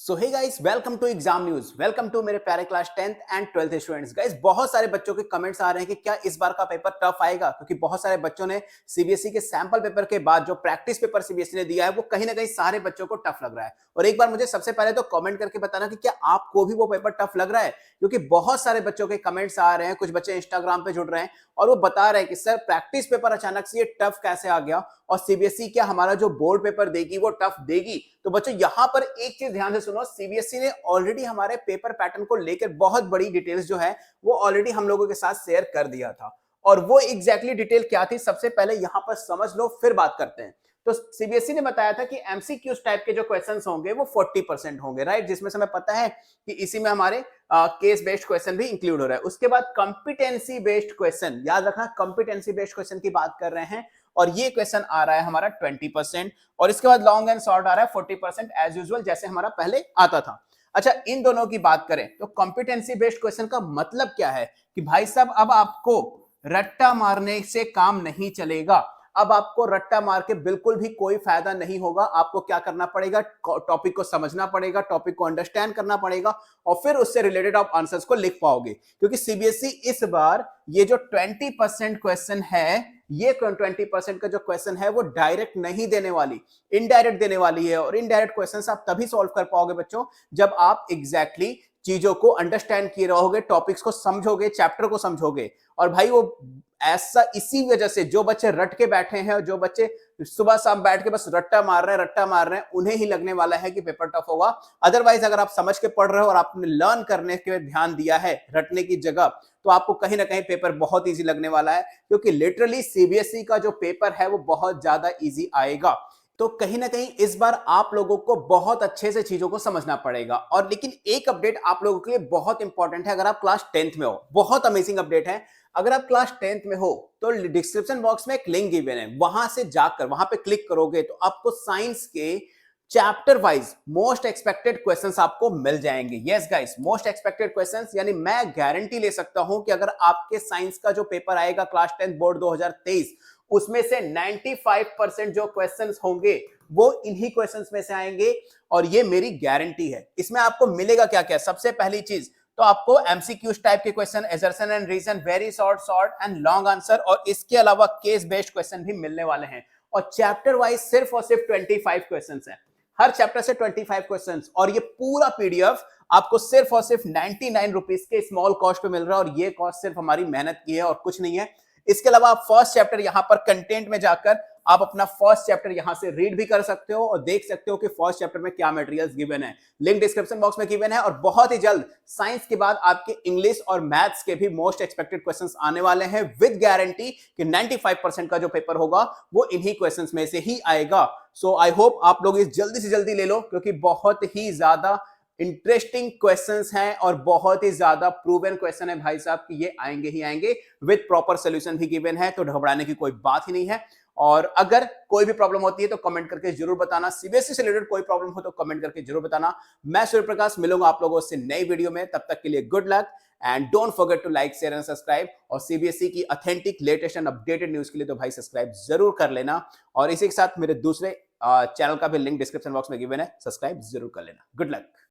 So hey guys, welcome to exam news. Welcome to मेरे प्यारे class 10th and 12th students. Guys, बहुत सारे बच्चों के कमेंट्स आ रहे हैं कि क्या इस बार का पेपर टफ आएगा, क्योंकि बहुत सारे बच्चों ने सीबीएसई के सैंपल पेपर के बाद जो प्रैक्टिस पेपर सीबीएसई ने दिया है वो कहीं ना कहीं सारे बच्चों को टफ लग रहा है। और एक बार मुझे सबसे पहले तो कमेंट करके बताना कि क्या आपको भी वो पेपर टफ लग रहा है, क्योंकि बहुत सारे बच्चों के कमेंट्स आ रहे हैं। कुछ बच्चे इंस्टाग्राम पे जुड़ रहे हैं और वो बता रहे हैं कि सर प्रैक्टिस पेपर अचानक से ये टफ कैसे आ गया, और सीबीएसई क्या हमारा जो बोर्ड पेपर देगी वो टफ देगी। तो बच्चों यहां पर एक चीज ध्यान से सुनो, सीबीएसई ने ऑलरेडी हमारे पेपर पैटर्न को लेकर बहुत बड़ी डिटेल्स जो है वो ऑलरेडी हम लोगों के साथ शेयर कर दिया था। और वो एग्जैक्टली डिटेल क्या थी, सबसे पहले यहां पर समझ लो, फिर बात करते हैं। तो सीबीएसई ने बताया था कि एमसीक्यूज टाइप के जो क्वेश्चंस होंगे वो 40% होंगे, राइट, जिसमें से हमें पता है कि इसी में हमारे केस बेस्ड क्वेश्चन भी इंक्लूड हो रहा है। उसके बाद कॉम्पिटेंसी बेस्ड क्वेश्चन, याद रखना कॉम्पिटेंसी बेस्ड क्वेश्चन की बात कर रहे हैं, और ये क्वेश्चन आ रहा है हमारा 20%। और इसके बाद लॉन्ग एंड शॉर्ट आ रहा है 40% एज यूजुअल, जैसे हमारा पहले आता था। अच्छा, इन दोनों की बात करें तो कॉम्पिटेंसी बेस्ड क्वेश्चन का मतलब क्या है कि भाई साहब अब आपको रट्टा मारने से काम नहीं चलेगा। अब आपको रट्टा मार के बिल्कुल भी कोई फायदा नहीं होगा। आपको क्या करना पड़ेगा, टॉपिक को समझना पड़ेगा, टॉपिक को अंडरस्टैंड करना पड़ेगा, और फिर उससे रिलेटेड आप आंसर्स को लिख पाओगे। क्योंकि सीबीएसई इस बार ये जो 20% क्वेश्चन है, ये 20% का जो क्वेश्चन है वो डायरेक्ट नहीं देने वाली, इनडायरेक्ट देने वाली है। और इनडायरेक्ट क्वेश्चन आप तभी सॉल्व कर पाओगे बच्चों जब आप एग्जैक्टली चीजों को अंडरस्टैंड किए रहोगे, टॉपिक्स को समझोगे, चैप्टर को समझोगे। और भाई वो ऐसा इसी वजह से जो बच्चे रट के बैठे हैं और जो बच्चे सुबह शाम बैठ के बस रट्टा मार रहे हैं उन्हें ही लगने वाला है कि पेपर टफ होगा। अदरवाइज अगर आप समझ के पढ़ रहे हो और आपने लर्न करने के ध्यान दिया है रटने की जगह, तो आपको कहीं ना कहीं पेपर बहुत इजी लगने वाला है, क्योंकि लिटरली सीबीएसई का जो पेपर है वो बहुत ज्यादा इजी आएगा। तो कहीं ना कहीं इस बार आप लोगों को बहुत अच्छे से चीजों को समझना पड़ेगा। और लेकिन एक अपडेट आप लोगों के लिए बहुत इंपॉर्टेंट है, अगर आप क्लास 10th में हो, बहुत अमेजिंग अपडेट है। अगर आप क्लास 10th में हो तो डिस्क्रिप्शन बॉक्स में एक लिंक गिवन है, वहां से जाकर वहां पे क्लिक करोगे तो आपको साइंस के chapter wise most expected questions आपको मिल जाएंगे। Yes guys, most expected questions, यानी मैं गारंटी ले सकता हूं कि अगर आपके साइंस का जो पेपर आएगा क्लास 10 बोर्ड 2023, उसमें से 95% जो क्वेश्चंस होंगे वो इन्हीं क्वेश्चंस में से आएंगे। और ये मेरी गारंटी है। इसमें आपको मिलेगा क्या क्या, सबसे पहली चीज तो आपको एमसीक्यूज टाइप के question, assertion and reason, very short short and long answer, और इसके अलावा केस बेस्ड क्वेश्चन भी मिलने वाले हैं। और चैप्टर वाइज सिर्फ और सिर्फ 25 क्वेश्चंस हैं, हर चैप्टर से 25 क्वेश्चंस। और ये पूरा पीडीएफ आपको सिर्फ और सिर्फ 99 रुपीज के स्मॉल कॉस्ट पे मिल रहा है, और ये कॉस्ट सिर्फ हमारी मेहनत की है और कुछ नहीं है। इसके अलावा आप फर्स्ट चैप्टर यहां पर कंटेंट में जाकर आप अपना फर्स्ट चैप्टर यहां से रीड भी कर सकते हो और देख सकते हो कि फर्स्ट चैप्टर में क्या मटेरियल्स गिवन है। लिंक डिस्क्रिप्शन बॉक्स में गिवन है। और बहुत ही जल्द साइंस के बाद आपके इंग्लिश और मैथ्स के भी मोस्ट एक्सपेक्टेड क्वेश्चंस आने वाले हैं, विद गारंटी कि 95% का जो पेपर होगा वो इन्हीं क्वेश्चंस में से ही आएगा। सो आई होप आप लोग इस जल्दी से जल्दी ले लो, क्योंकि बहुत ही ज्यादा इंटरेस्टिंग क्वेश्चंस हैं और बहुत ही ज्यादा प्रूवन क्वेश्चन है भाई साहब कि ये आएंगे ही आएंगे, विद प्रॉपर सोल्यूशन भी गिवन है, तो घबराने की कोई बात ही नहीं है। और अगर कोई भी प्रॉब्लम होती है तो कमेंट करके जरूर बताना, सीबीएसई से रिलेटेड कोई प्रॉब्लम हो तो कमेंट करके जरूर बताना। मैं सूर्य प्रकाश मिलूंगा आप लोगों से नई वीडियो में, तब तक के लिए good luck and don't forget to like share and subscribe. और सीबीएसई की authentic latest and updated news के लिए तो भाई सब्सक्राइब जरूर कर लेना। और इसी के साथ मेरे दूसरे चैनल का भी लिंक डिस्क्रिप्शन बॉक्स में गिवन है, सब्सक्राइब जरूर कर लेना। Good luck.